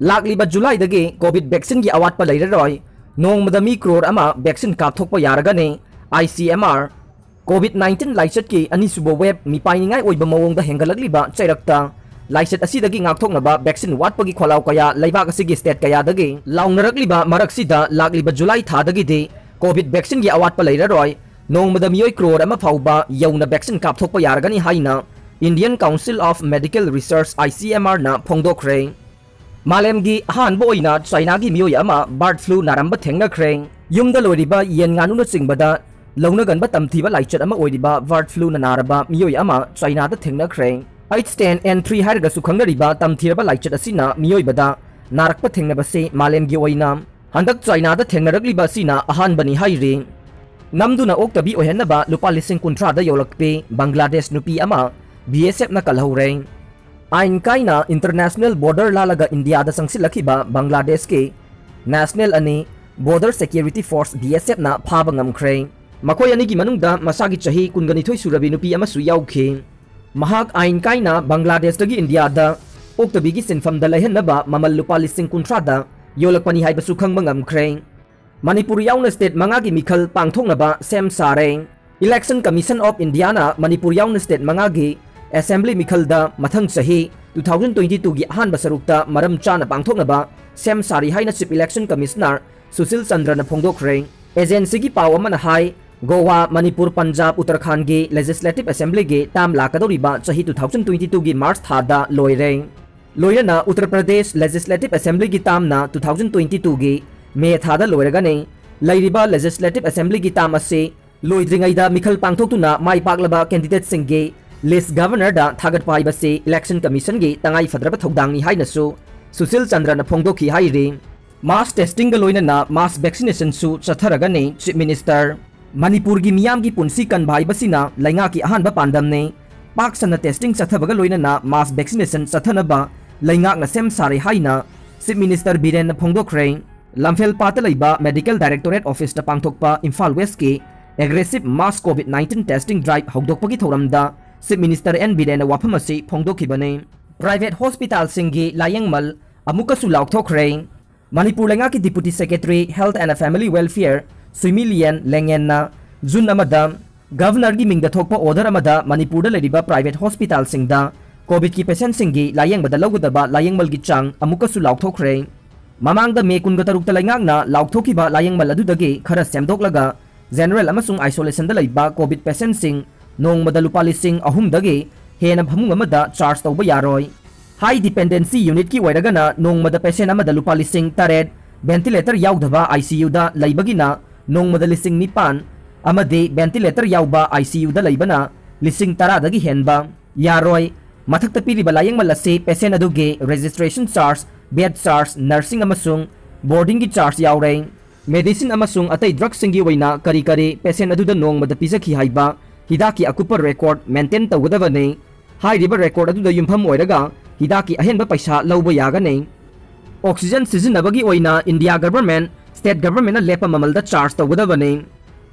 लाकलिबा जुलाईदगी Covid vaccine की अवाटपा लेररोय नोंगमदा मी करोड़ अमा वैक्सीन कापथोकपा यारगने ICMR कोविड 19 लाइसेट की अनिसुबो वेब मिपाइनिंगाई ओइबा मवोंगदा हेंगलगलिबा चैरक्ता लाइसेट असिदगी ngaktoknaba वैक्सीन वाटपगी खोलाव कया लेबाक असिगी स्टेट कयादगी लाउनरगलिबा मरक्सिदा लाकलिबा जुलाई थादगी दे कोविड वैक्सीन की अवाटपा लेररोय नोंगमदा मियोय करोड़ अमा फाउबा यौना वैक्सीन कापथोकपा यारगनी हाइना Indian council of medical research ICMR ना फोंगदोखरे मालेमगी अहानबो ओइना चाइना की मियोय अमा बर्ड फ्लू नारंबा थेंगनख्रे युमदा लोरिबा येन गानुना चिंगबदा लौनगनबा तमथीबा लाइचत अमा ओइरिबा बर्ड फ्लू नारबा मियोय अमा चाइना दा थेंगनख्रे H10N3 हाइरगा सुखंगरिबा तमथीरबा लाइचत असिना मियोयबदा नारकपा थेंगनबसे मालेमगी ओइना हंदक चाइना दा थेंगनरगलिबा सिना अहानबनी हाइरे नमदुना ओक्तबी ओहेनबा लुपा लिसिंग कुंथ्रा दा योलकपे बांग्लादेश नुपी अमा BSF ना कलहौरे आइन काइना इंटरनेशनल बॉर्डर लालगा इंडिया दा संगसिलखिबा बांग्लादेश के नेशनल अने बॉर्डर सिक्योरिटी फोर्स BSF ना फाबा ngamkhre मखोय अनि की मनुंगदा मसागी चही कुनगनिथोय सुरबी नुपी अमसु याउखे महाक आइन काइना बांग्लादेश दगी इंडिया दा ओक्तबीगी सिनफम दा लहनबा ममल लुपा लिसिंग कुंथ्रा दा योलकपनी हाइबसु खंगबा ngamkhre मणिपुर याउना स्टेट मंगागी मिखल पांगथोंगनबा सेम सारे इलेक्शन कमीशन ऑफ इंडिया ना मणिपुर याउना स्टेट मंगागी असेंबली मिखलदा मथंग सही 2022 की अहानबा सरुकता मरम चाना पांगथोंगनबा सेम सारी हाइना chief election commissioner Sushil Chandra ना फोंगदोखरे एजेंसी की पाव अमना हाई गोवा मणिपुर पंजाब उत्तराखंड की लेजिस्लेटिव असेंबली के ताम लाकदोरिबा चही 2022 की मार्च थादा लोइरे लोयना उत्तर प्रदेश लेजिस्लेटिव असेंबली की तामना 2022 की मे थादा लोइरगने लैरिबा लेजिस्लेटिव असेंबली की ताम असे लोइद्रिंगैदा मिखल पांगथोक्तुना माई पाकलबा कैंडिडेट सिंगे लिस्ट गवर्नर दा थागत पाइबसे इलेक्शन कमीशन की तंगाई फद्रबा थौदांगनी हाइनसु सुशील चंद्र ना फोंगदोखी हाइरे मास टेस्टिंग गा लोइना मास वैक्सीनेशन सु चथरगने चीफ मिनिस्टर मणिपुर की मियाम की पुंसी कनभाइबसिना लैंगा की अहानबा पांडमने पाक सना टेस्टिंग चथबगा लोइना मास वैक्सीनेशन चथनबा लैंगा ना सेम सारे हाइना चीफ मिनिस्टर बीरेन ना फोंगदोखरे लमफेल पाता लैबा मेडिकल डायरेक्टोरेट ऑफिस दा पांगथोकपा इम्फाल वेस्ट के aggressive mass covid 19 testing drive हौदोकपगी थौरमदा चीफ मिनिस्टर एन बीरेन वाफम असी फोंगदोखिबने प्राइवेट हॉस्पिटल सिंगी लायंगमल अमुकसु लाउथोखरे मणिपुर लेंगा की deputy secretary health and family welfare सुमिलियन लेंगेना जून अमदा गवर्नर की मिंगदा थोकपा ऑर्डर अमदा मणिपुर लेरिबा प्राइवेट हॉस्पिटल सिंगदा कोविड की पेशेंट सिंगी लायंगबदा लौगदबा लायंगमल की चांग अमुकसु लाउथोखरे ममांगदा मे कुनगा तरुक लायंगांगना लाउथोखिबा लायंगमल अदुदगी खरा सेमदोकलगा जनरल अमसुंग आइसोलेशन दा लैबा कोविड पेशेंट सिंग नोंगमदा लुपा लिसिंग अहुमदगी हेना भमुंग अमदा चार्ज तौबा यारोय हाई डिपेंडेंसी यूनिट की वैरगना नोंगमदा पेशेंट अमदा लुपा लिसिंग तरेट वेंटिलेटर याउदबा ICU दा लैबगिना नोंगमदा लिसिंग निपान अमदे वेंटिलेटर याउबा ICU दा लैबना लिसिंग तरादगी हेनबा यारोय मथक्ता पीरिबा लायंगमल असे पेशेंट अदुगे registration charge bed charge nursing अमसुंग बोर्डिंग की चार्ज याउरे मेडिसिन अमसुंग अतै ड्रग सिंगी वैना करी करी पेशेंट अदुदा नोंगमदा पिजखि हाइबा हिदाकी अकुपर रेकॉर्ड मेंटेन तौगदबने हाइरिबा रेकॉर्ड अदुदा युमफम ओइरगा हिदाकी अहेनबा पैसा लौबा यागने ऑक्सीजन सिजनबगी ओइना इंडिया गवर्नमेंट स्टेट गवर्नमेंट लेपा ममलदा चार्ज तौगदबने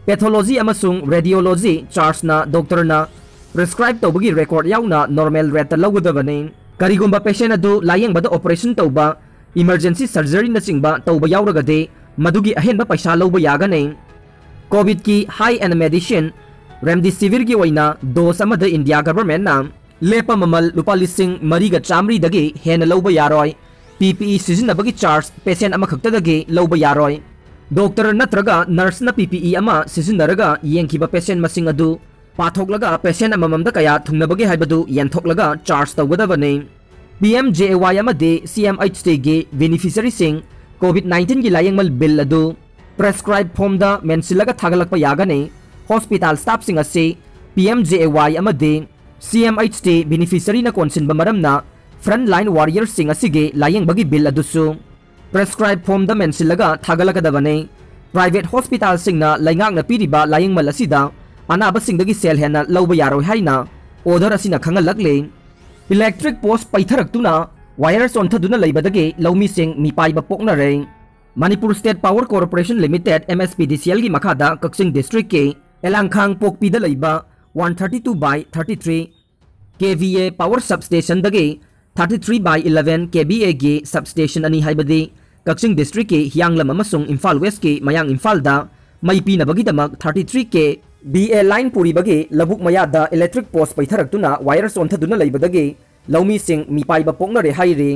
पैथोलॉजी अमसुंग रेडियोलॉजी चार्ज ना डॉक्टर ना प्रिस्क्राइब तौबगी रेकॉर्ड याउना नॉर्मल रेट लौगदबने करिगुंबा पेशेंट अदु लायंगबदा ऑपरेशन तौबा इमरजेंसी सर्जरी न चिंबा तौबा याउरगदे मदुगी अहेनबा पैसा लौबा यागने कोविड की हाई एंड मेडिसिन रेमडेसिविर की ओइना डोज अमदा इंडिया गवर्नमेंट ना लेपा ममल लुपा लिसिंग मरीगा चामरी दगी हेन लौबा यारोय PPE सिजनबगी चार्ज पेशेंट अमखक्तदगी लौबा यारोय डॉक्टर नत्रगा नर्स ना PPE अमा सिजनरगा येंखिबा पेशेंट मसिंग अदु पाथोकलगा पेशेंट अमममदा कया थुंगनबगी हाइबदु येंथोकलगा चार्ज तौगदबने PMJAY अमदे CMHT गे बेनिफिशियरी सिंग कोविड 19 की लायंगमल बिल अदु प्रेस्क्राइब फॉर्म दा मेंसिलगा थागलकपा यागने हॉस्पिटल स्टाफ सिंग असे PMJAY अमदे CMHT बेनिफिशियरी ना कोनसिनबा मरमना फ्रंट लाइन वॉरियर सिंग असिगे लायंगबगी बिल अदुसु प्रेस्क्राइब फॉर्म दा मेंसिलगा थागलकदबने प्राइवेट हॉस्पिटल सिंगना लायंगांगना पीरिबा लायंगमल असिदा अनाबा सिंगदगी सेल हेना लौबा यारोय हाइना ऑर्डर असिना खंगलकले इलेक्ट्रिक पोस्ट पैथरक्तुना वायर सोंथदुना लैबदगी लौमी सिंग मिपाइबा पोकनरे Manipur state power corporation limited MSPDCL की मखादा कक्सिंग डिस्ट्रिक्ट के एलांखांग पोकपीदा लैबा 132/33 KVA पावर सबस्टेशन दगे 33/11 KBA की सबस्टेशन अनि हाइबदी कक्सिंग डिस्ट्रिक्ट की हियांगलम अमसुंग इम्फाल वेस्ट की मयांग इम्फाल दा मई पीनबगीदमक 33 के BA लाइन पुरीबगी लबुक मयादा इलेक्ट्रिक पोस्ट पैथरक्तुना वायर सोंथदुना लैबदगी लौमी सिंग मिपाइबा पोंगनरे हाइरे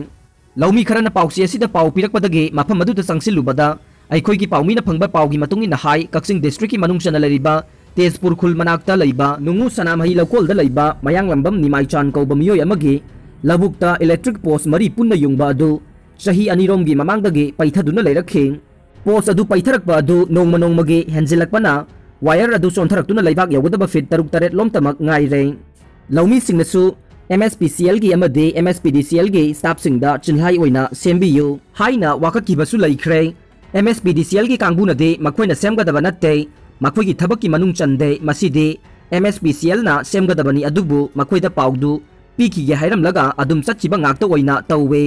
लौमी खरना पाउसी असिदा पाउ पिरकपदगी मफम मदुदा संगसिलुबदा अखोइगी पाउमीना फंगबा पाउगी मतुंगिना हाई कक्सिंग डिस्ट्रिक्ट की मनुंगसना लरिबा तेजपुर खुल मनाक्ता लैबा नुंगु सनामही लौकोलदा लैबा मयांग लंबम निमाइचान कौबा मियोय अमगी लबुक्ता इलेक्ट्रिक पोस्ट मरी पुन्ना युंगबा अदु चही अनिरोमगी ममांगदगी पैथदुना लैरखे पोस्ट अदु पैथरकबा अदु नोंगमा नोंगमगी हेंजिलकपना वायर अदु सोंथरक्तुना लैबाक यौगदबा फीट 6-3 लोमतमक ngaire लौमी सिंगनसु MSPCL की अमदे MSPDCL की स्टाफ सिंगदा चिन्हाई ओइना सेमबियु हाइना वाककीबसु लैख्रे MSPDCL की कांगबुनदे मखोइना सेमगदबा नत्ते मखोइगी थबककी मनुंग चंदे मसिदे MSPCL ना सेमगदबनी अदुबु मखोइदा पाउदु पीखीगे हाइरमलगा अदुम चच्चिबा ngakta ओइना तौवे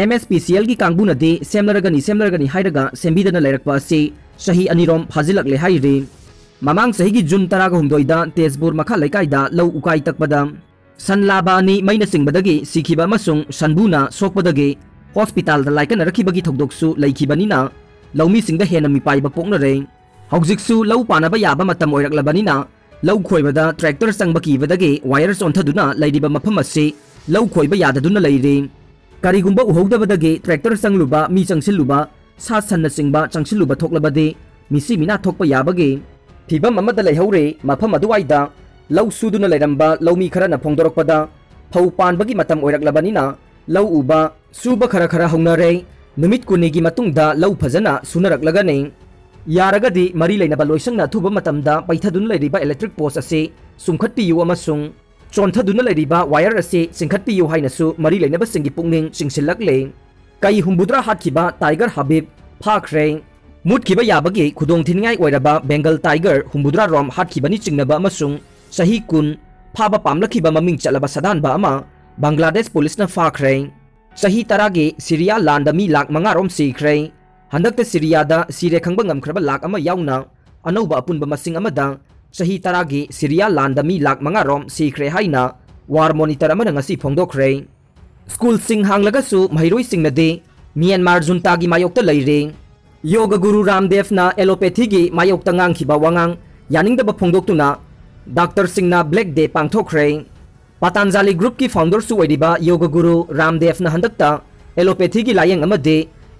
MSPCL की कांगबुनदे सेमलरगनी हाइरगा सेमबिदना लैरकपा से सही अनिरोम फाजिलकले हाइरे ममांग सही की जून 18 तेजपुर मखा लैकाइदा लौ उकाई तकपदा सनलाबानी मैना सिंगबदगी सिखिबा मसुंग सनबुना सोकपदगी हॉस्पिटल दा लाइकन रखिबगी थौदोकसु लैखिबनिना लौमी सिंगदा हेना मिपाइबा पोंगनरे हौजिकसु लौ पानबा याबा मतम ओइरकलबनिना लौ खोइबदा ट्रैक्टर संगबकीबदगी वायर सोंथदुना लैरिबा मफम असे लौ खोइबा याददुना लैरे करिगुंबा उहौदबदगी ट्रैक्टर संगलुबा मी चंगसिलुबा सा सन्न सिंगबा चंगसिलुबा थोकलबदे मिसी मिना थोकपा याबगे फिबम अमदा लैहौरे मफम अदुवाइदा लौ सुदुना लैरंबा लौमी खरना फोंदोरकपदा फौ पानबगी मतम ओइरकलबनिना लौ उबा सुबा खरा खरा हौनरे नुमित कुनिगी मतुंगदा लौ फजना सुनरकलगने यारगदी मरी लैनबा लोइसंगना थुबा मतमदा पैथदुन लैरिबा इलेक्ट्रिक पोस्ट असे सुंखत्पियु अमसुंग चोंथदुना लैरिबा वायर असे सिंखत्पियु हाइनसु मरी लैनबा सिंगी पुंगनिंग सिंगसिलकले कई हुंबुद्रा हातखिबा टाइगर हबीब फाख्रे मुटखिबा याबगी खुदोंग थिनिंगाई ओइरबा बेंगल टाइगर हुंबुद्रा रोम हातखिबनी चिंगनबा अमसुंग सही कुन फाबा पामलखिबा ममिंग चलबा सदानबा अमा बांग्लादेश पुलिसना फाख्रे सही तरागे सिरिया लांदमी लाख 5 रोम सिख्रे हंदकते सिरियादा सिरे खंगबा ngamख्रबा लाख अमा याउना अनौबा अपुनबा मसिंग अमदा सही तरागे सिरिया लांदमी लाख 5 रोम सिख्रे हाइना वार मॉनिटर अमना ngasi फोंदोखरे स्कूल सिंग हांगलगसु महिरोई सिंगनदे म्यांमार जुंतागी मायोक्ता लैरे योग गुरु रामदेव ना एलोपैथी की मायोक्ता ngankhिबा वांगांग यानिंगदबा फोंदोक्तुना डॉक्टर सिंगना ब्लैक डे पांगथोखरे पतंजलि ग्रुप की फाउंडर सुवैदिबा योग गुरु रामदेव ना हंदकता एलोपैथी की लायंग अमदे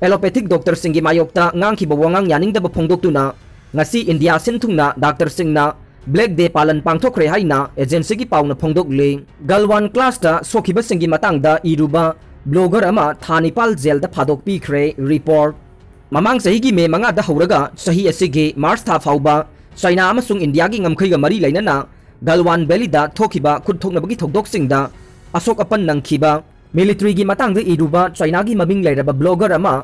एलोपैथिक डॉक्टर सिंगी मायोक्ता ngankhिबा वांगांग यानिंगदबा फोंदोक्तुना ngasi इंडिया सिनथुंगना डॉक्टर सिंगना ब्लैक डे पालन पांगथोखरे हाइना एजेंसी की पाउना फोंदोकले गलवान क्लास दा सोखिबा सिंगी मतंगदा इरुबा ब्लॉगर अमा थानिपाल जेल दा फादोकपीखरे रिपोर्ट ममांग सही की मे 5 दा हौरगा सही असिगे मार्च था फाउबा चाइना अमसुंग इंडिया की ngमखैगा मरी लैनना गलवान वैली दा थोखिबा खुदथोकनबगी थौदोकसिंगदा अशोक अपन नंगखिबा मिलिटरी की मतंगदा इरुबा चाइना की ममिंग लैरबा ब्लॉगर अमा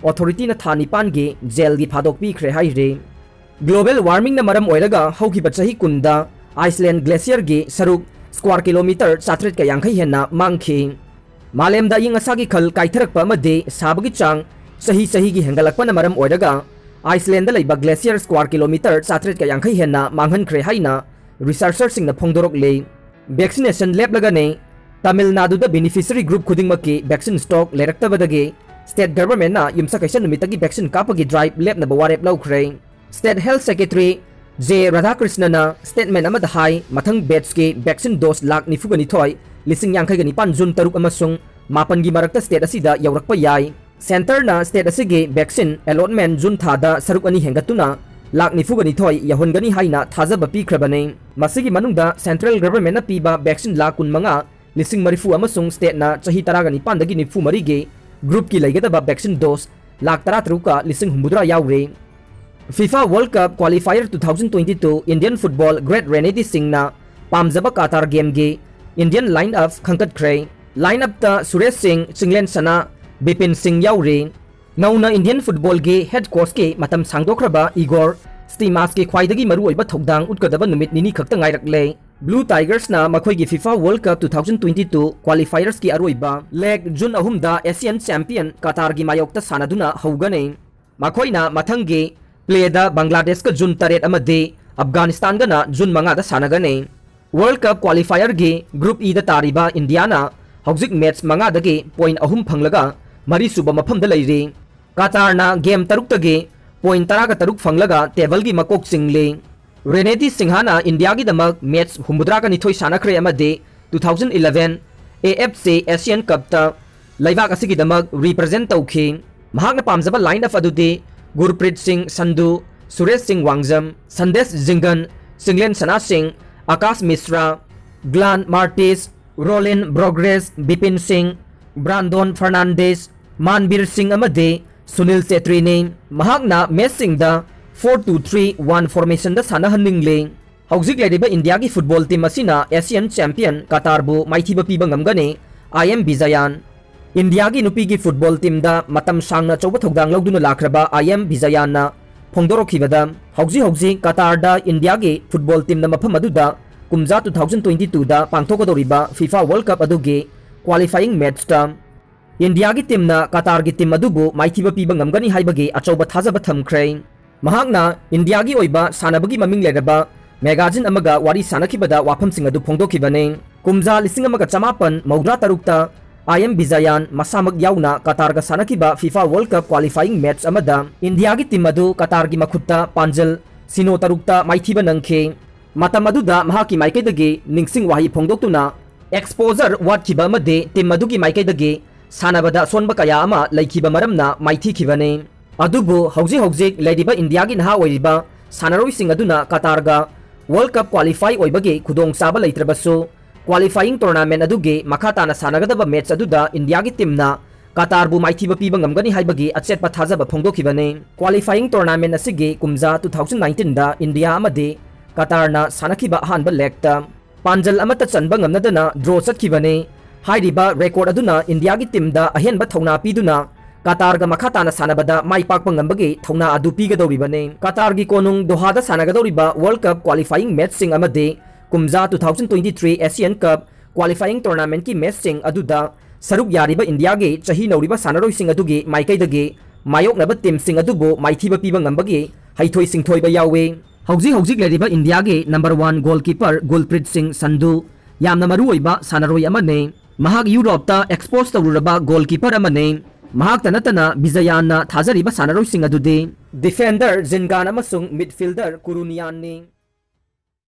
ऑथोरिटी ना थानिपान गे जेल की फादोकपीखरे हाइरे ग्लोबल वार्मिंग ना मरम ओइरगा हौखिबा सही कुंदा आइसलैंड ग्लेशियर गे सरुक स्क्वायर किलोमीटर 750 हेन्ना मांगखि मालेमदा यिंगसागी खल काइथरकपा मदे साबगी चांग सही की हेंगलकपना मरम ओइरगा आइसलैंड लैबा ग्लेशियर स्क्वायर किलोमीटर 750 हेन्ना मांगहनख्रे हाइना रिसर्चर सिंगना फोंदोरकले वैक्सीनेशन लेपलगने तमिलनाडुदा बेनिफिशियरी ग्रुप खुदिंगमकी वैक्सीन स्टॉक लेरक्तबदगे स्टेट गवर्नमेंट ना युमसा कैसन निमितगी वैक्सीन कापगी ड्राइव लेपनबा वारेप लौख्रे स्टेट हेल्थ सेक्रेटरी जे राधाकृष्णना स्टेटमेंट अमदा हाई मथंग बैच के वैक्सीन डोज लाख 92 लिसिंग 59 जून 3 अमसुंग 9 की मरक्ता स्टेट असिदा यौरकपा याई सेंटर ना स्टेट असिगे वैक्सीन अलॉटमेंट जून थादा सरुक अनि हेंगतुना लाख 92 यहोनगनी हाइना थाजबा पीख्रबने मसिगी मनुंगदा सेंट्रल गवर्नमेंट ना पीबा वैक्सीन लाख 15 लिसिंग 40 अमसुंग स्टेट ना चही 19 दगी 94 गे ग्रुप की लैगदबा वैक्सीन डोज लाख 13 का लिसिंग 9 याउरे FIFA World Cup Qualifier 2022 Indian Football Great Renedy Singh na pamjaba Qatar game ge Indian lineup khangkatkhre lineup ta Suresh Singh Chinglen Sana Bipin Singh yaure nauna Indian Football ge head coach ke matam sangdokraba Igor Stimas ke khwaidagi maru oiba thokdang utkadaba numit nini khakta ngairakle Blue Tigers na makhoi gi FIFA World Cup 2022 qualifiers ki aroiba leg June 3 da Asian Champion Qatar gi mayokta sanaduna howgane makhoi na mathang ge play दा बांग्लादेश का जून 3 अमदे अफगानिस्तान गना जून 5 दा सानगने world cup qualifier गे group ई दा तारिबा India ना हौजिक match मंगादगी point अहुम फंगलगा मरी सुबा मफमदा लैरी कतारना गेम तरुक्तगी पॉइंट 13 फंगलगा टेबल की मकोक चिंगले रेनेदी सिंहाना इंडिया की दमक मैच 92 सानखरे अमदे 2011 AFC एशियन कप ता लैबाक असिगी दमक रिप्रेजेंट तौखी महाकना पामजबा लाइन अप अदुदी गुरप्रीत सिंह संधु सुरेश सिंह वांगजम संदेश जिंगन सिंगलेन सना सिंह आकाश मिश्रा ग्लान मार्टिस रोलिन ब्रोग्रेस बिपिन सिंह ब्रांडोन फर्नांडेस मानबीर सिंह अमदे सुनील सेत्री ने महाकना मैच सिंगदा 4-2-3-1 फॉर्मेशन दा सानहनिंगले हौजिक लेरिबा इंडिया की फुटबॉल टीम असिना एशियन चैंपियन कतारबु माइथिबा पीबा ngamgane IM Bijayan इंडिया की नुपी की फुटबॉल टीम दा मतम सांगना चौबा थौदांग लौदुना लाख्रबा IM Bijayan ना फोंदोरखिबदा हौजी कतार दा इंडिया की फुटबॉल टीम दा मफम अदुदा कुमजा 2022 दा पांगथोकदोरिबा FIFA वर्ल्ड कप अदुगे क्वालिफाइंग मैच दा इंडिया की टीम ना कतार की टीम अदुबु माइथिबा पीबा ngamgani हाइबगे अचौबा थाजबा थमख्रे महाकना इंडिया की ओइबा सानबगी ममिंग लेरबा मैगजीन अमगा वारी सानखिबदा वाफमसिंग अदु फोंदोखिबने कुमजा 1993 IM Bijayan मसामक याउना कतार का सानखिबा FIFA world cup qualifying match अमदा इंडिया की टीम अदु कतार की मखुत्ता पांजल सिनो तरुक्ता माइथिबा नंखे मतम अदुदा महाकी माइकैदगे निंगसिंग वाही फोंदोक्तुना एक्सपोजर वाटखिबा अमदे टीम अदुगी माइकैदगे सानबदा सोनबा कया अमा लैखिबा मरमना माइथिखिबने अदुबु हौजिक लेरिबा इंडिया की नहा ओइरिबा सानरोइसिंग अदुना कतारगा वर्ल्ड कप क्वालिफाई ओइबगे खुदोंग साबा लैत्रबसु क्वालिफाइंग टूर्नामेंट अदुगे मखाताना सानगदबा मैच अदुदा इंडिया की टीमना कतारबु माइथिबा पीबा ngamgani हाइबगे अचेतपा थाजबा फोंदोखिबने क्वालिफाइंग टूर्नामेंट असिगे कुमजा 2019 दा इंडिया अमदे कतारना सानखिबा अहानबा लेगता पांजल अमता चनबा ngamnadana ड्रॉ चतखिबने हाइरिबा रेकॉर्ड अदुना इंडिया की टीमदा अहेनबा थौना पीदुना कतार का मखाताना सानबदा माई पाकपा ngambage थौना अदु पीगदौरिबने कतार की कोनुंग दोहादा सानगदौरिबा वर्ल्ड कप क्वालिफाइंग मैच सिंग अमदे कुमजा 2023 एशियन कप क्वालिफाइंग टूर्नामेंट की मैच सिंग अदुदा सरुक यारिबा इंडिया के चही नौरिबा सानरोइसिंग अदुगे माइकैदगे मायोकनबा टीम सिंग अदुबो माइथिबा पीबा ngambage हाइथोइ सिंगथोइबा यावे हौजिक लेरिबा इंडिया के नंबर 1 गोलकीपर गुरप्रीत सिंह संधु यामना मरुओइबा सानरोइ अमने महाक यूरोपता एक्सपोज तौरुरबा गोलकीपर अमने महाकता नतना बिजायानना थाजरिबा सानरोइसिंग अदुदे डिफेंडर जिनगान अमसुंग मिडफील्डर कुरुनियान ने